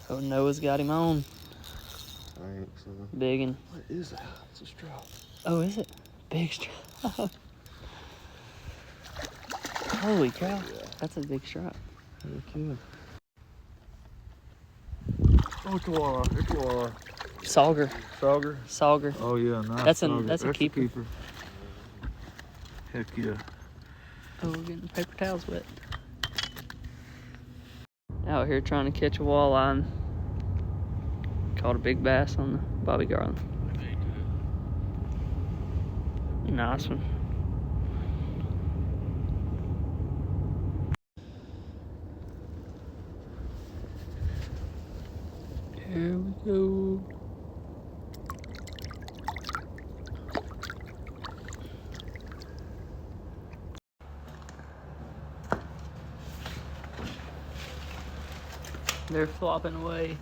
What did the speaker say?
Oh, Noah's got him on. Thanks. Biggin. What is that? It's a strap. Oh, is it? Big strap. Holy cow. Yeah. That's a big strap. Heck yeah. Oh, koala. It's koala. Sauger. Sauger? Sauger. Oh, yeah, nice. That's a keeper. Heck yeah. Oh, we're getting paper towels wet. Out here trying to catch a walleye. Caught a big bass on the Bobby Garland. Nice one. Here we go. They're flopping away.